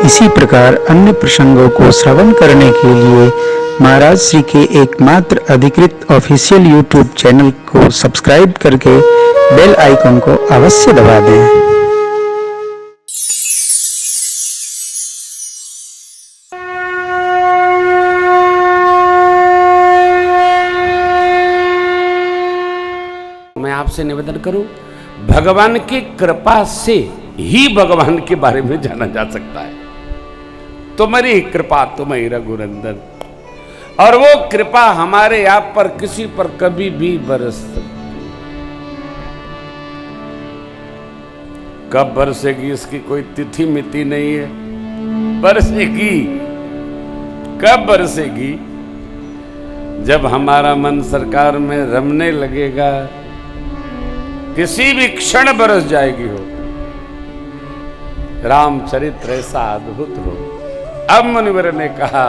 इसी प्रकार अन्य प्रसंगों को श्रवण करने के लिए महाराज श्री के एकमात्र अधिकृत ऑफिशियल यूट्यूब चैनल को सब्सक्राइब करके बेल आइकन को अवश्य दबा दें। मैं आपसे निवेदन करूं, भगवान की कृपा से ही भगवान के बारे में जाना जा सकता है। तुम्हारी कृपा तुम्हें रघुनंदन, और वो कृपा हमारे आप पर किसी पर कभी भी बरस सकती। कब बरसेगी इसकी कोई तिथि मिति नहीं है, बरसेगी। कब बरसेगी? जब हमारा मन सरकार में रमने लगेगा, किसी भी क्षण बरस जाएगी। हो रामचरित्र ऐसा अद्भुत हो। अब मुनिवर ने कहा,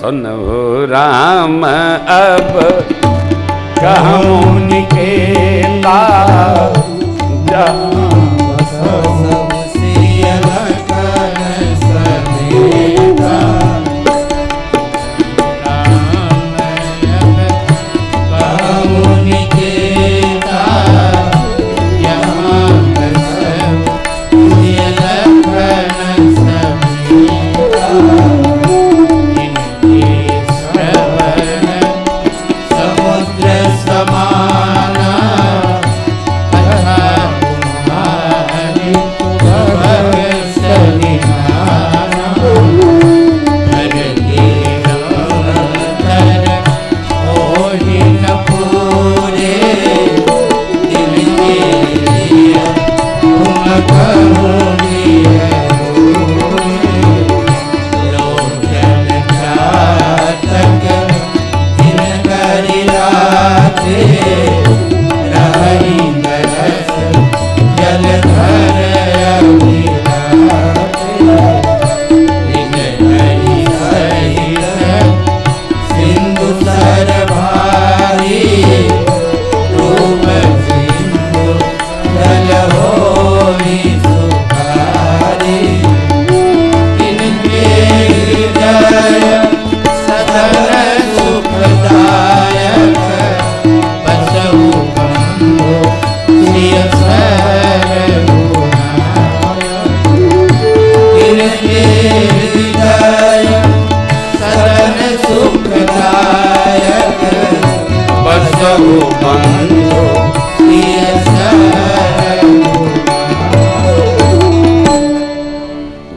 सुन हो राम अब कहूं निकेला,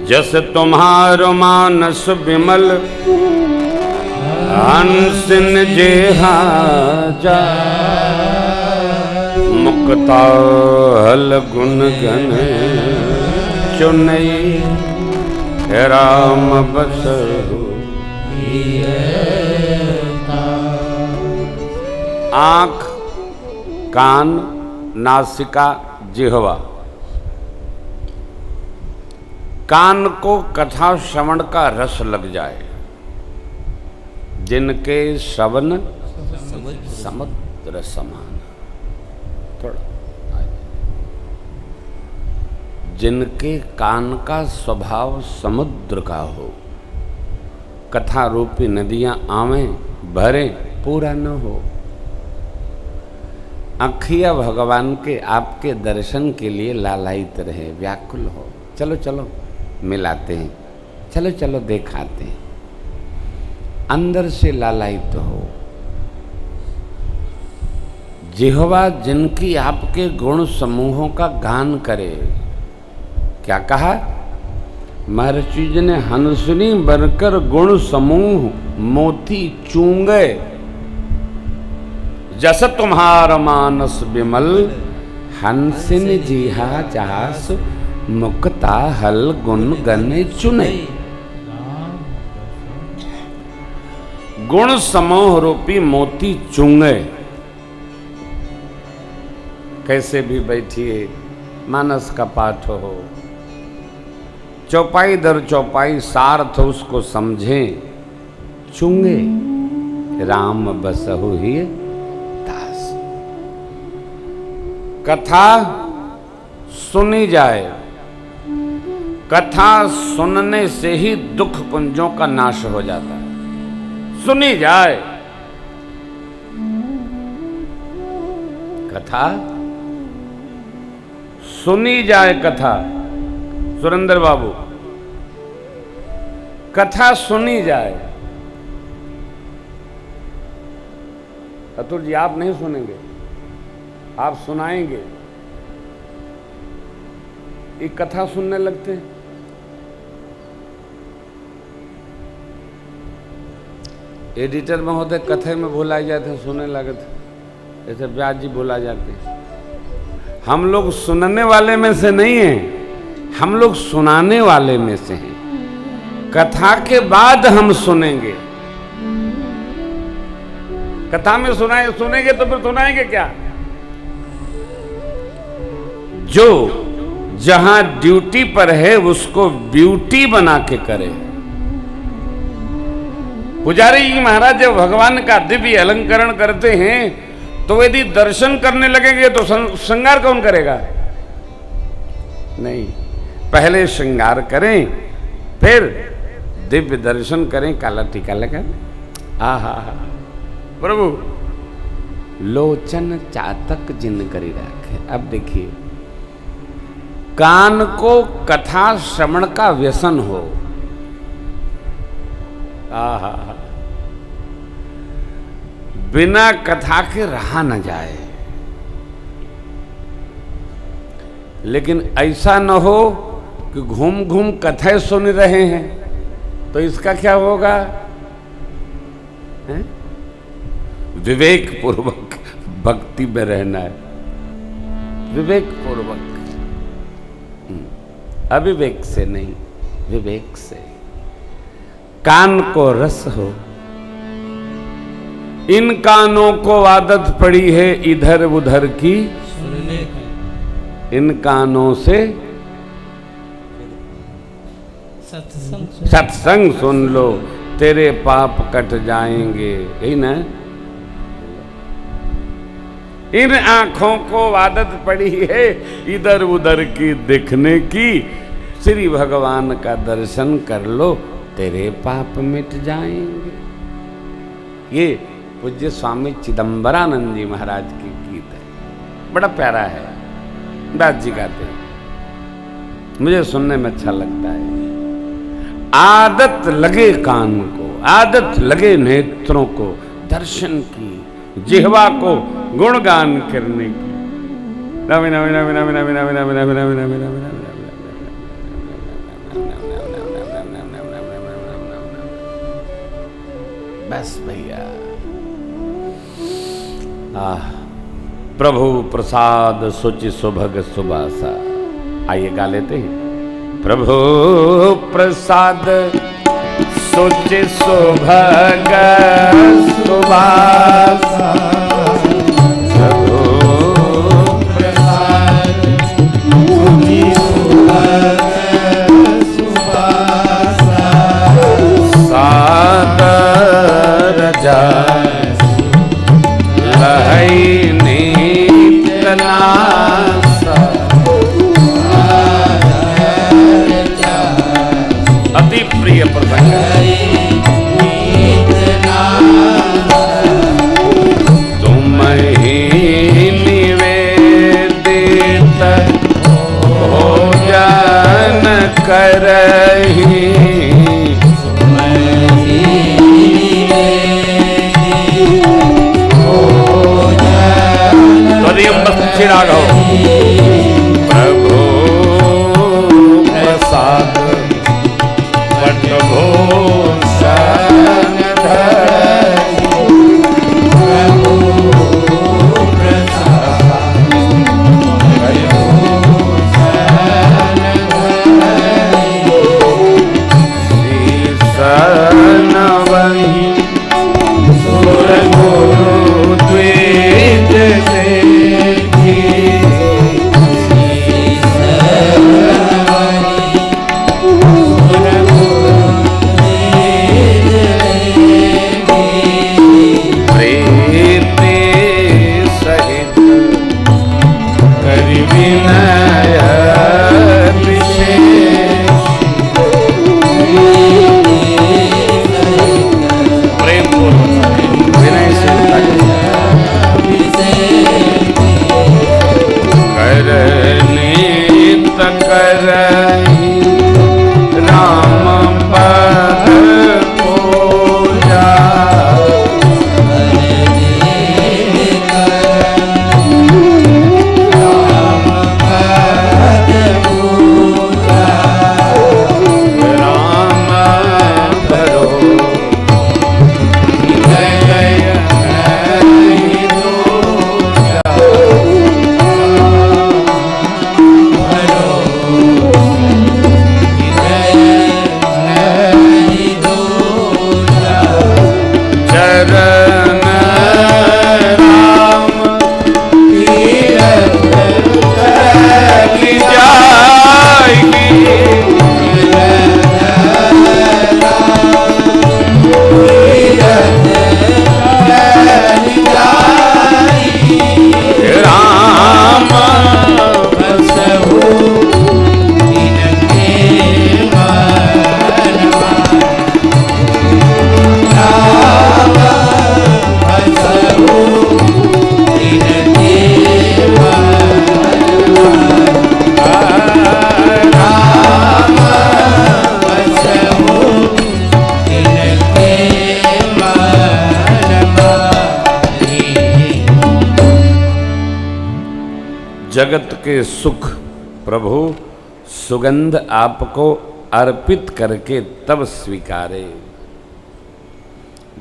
जस तुम्हारो मानस विमल हंसिन जेहा जा, मुक्ता हल गुण गण चुनई राम बसहु। आंख, कान, नासिका, जिह्वा, कान को कथा श्रवण का रस लग जाए, जिनके श्रवण समुद्र समान, थोड़ा जिनके कान का स्वभाव समुद्र का हो, कथा रूपी नदियां आवें भरे पूरा न हो। अखिया भगवान के आपके दर्शन के लिए लालायित रहे, व्याकुल हो। चलो चलो मिलाते हैं, चलो चलो दिखाते हैं, अंदर से लालायित हो। जिह्वा जिनकी आपके गुण समूहों का गान करे। क्या कहा महर्षि जी ने? हंसनी बनकर गुण समूह मोती चूंगे, जस तुम्हार मानस विमल हंसिन जिहा जास, मुक्ता हल गुण गने चुने। गुण समूह रूपी मोती चुंगे। कैसे भी बैठिए, मानस का पाठ हो, चौपाई दर चौपाई सार्थ उसको समझें, चुंगे राम बसहु ही दास। कथा सुनी जाए, कथा सुनने से ही दुख पुंजों का नाश हो जाता है। सुनी जाए कथा, सुनी जाए कथा। सुरेंद्र बाबू, कथा सुनी जाए। अतुल जी, आप नहीं सुनेंगे, आप सुनाएंगे। ये कथा सुनने लगते हैं। एडिटर महोदय कथे में भुला जाते, सुनने लगे थे, ऐसे व्यास जी भुला जाते हैं। हम लोग सुनने वाले में से नहीं हैं, हम लोग सुनाने वाले में से हैं। कथा के बाद हम सुनेंगे। कथा में सुनेंगे तो फिर सुनाएंगे क्या? जो जहां ड्यूटी पर है उसको ब्यूटी बना के करे। पुजारी जी महाराज जब भगवान का दिव्य अलंकरण करते हैं तो यदि दर्शन करने लगेंगे तो श्रृंगार कौन करेगा? नहीं, पहले श्रृंगार करें, फिर दिव्य दर्शन करें, काला टीका लगा। आहा, प्रभु लोचन चातक जिन करी रखे। अब देखिए, कान को कथा श्रवण का व्यसन हो, आहा, बिना कथा के रहा न जाए। लेकिन ऐसा न हो कि घूम घूम कथा सुन रहे हैं, तो इसका क्या होगा? है? विवेक पूर्वक भक्ति में रहना है, विवेक पूर्वक, अविवेक से नहीं, विवेक से। कान को रस हो। इन कानों को आदत पड़ी है इधर उधर की सुनने की, इन कानों से सत्संग सुन लो, तेरे पाप कट जाएंगे। यही ना? इन आंखों को आदत पड़ी है इधर उधर की देखने की, श्री भगवान का दर्शन कर लो, तेरे पाप मिट जाएंगे। ये पूज्य स्वामी चिदंबरानंद जी महाराज की गीत है, बड़ा प्यारा है। दास जी गाते हैं, मुझे सुनने में अच्छा लगता है। आदत लगे कान को, आदत लगे नेत्रों को दर्शन की, जिह्वा को गुणगान करने की। नवी नवी नवी नवी नवी नवी नवी नवी नवी नवी नवी बस भैया। प्रभु प्रसाद सुचि सुभग सुबासा। आइए गा लेते हैं। प्रभु प्रसाद सुचि सुभग सुबासा, प्रभु प्रसाद सुचि सुभग सुबासा, सादर जस लहै नीत नासा, अति प्रिय प्रसंग तुम ही निवेदित भोजन करही, राघव प्रभु प्रसाद वटभूषण धरि, प्रभु प्रसाद वटभूषण धरि, शीसन वही सुर गुरु द्विज देखी, शीसन वही सुर गुरु जगत के सुख प्रभु सुगंध आपको अर्पित करके तब स्वीकारे,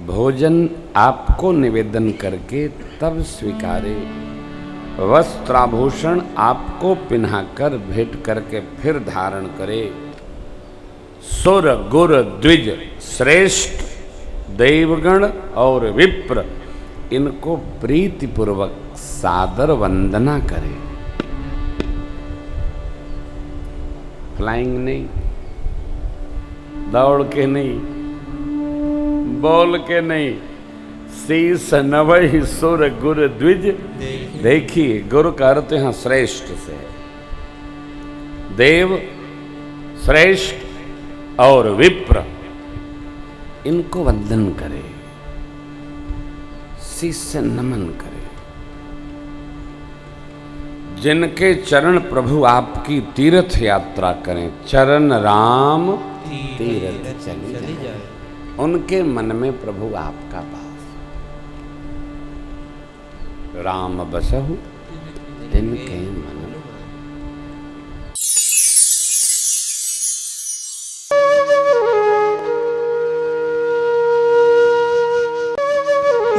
भोजन आपको निवेदन करके तब स्वीकारे, वस्त्राभूषण आपको पिन्हाकर भेंट करके फिर धारण करे। सुर गुर द्विज श्रेष्ठ देवगण और विप्र इनको प्रीतिपूर्वक सादर वंदना करे। फ्लाइंग नहीं, दौड़ के नहीं, बोल के नहीं, शीस नवहि सुर गुर द्विज। देखिए गुरु का अर्थ यहां श्रेष्ठ से है, देव श्रेष्ठ और विप्र इनको वंदन करे, शीस से नमन करे। जिनके चरण प्रभु आपकी तीर्थ यात्रा करें, चरण राम तीर्थ चली जाए, उनके मन में प्रभु आपका वास। राम बसहु तिनके मन।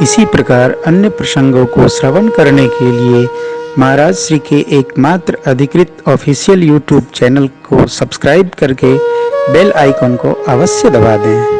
इसी प्रकार अन्य प्रसंगों को श्रवण करने के लिए महाराज श्री के एकमात्र अधिकृत ऑफिशियल यूट्यूब चैनल को सब्सक्राइब करके बेल आइकन को अवश्य दबा दें।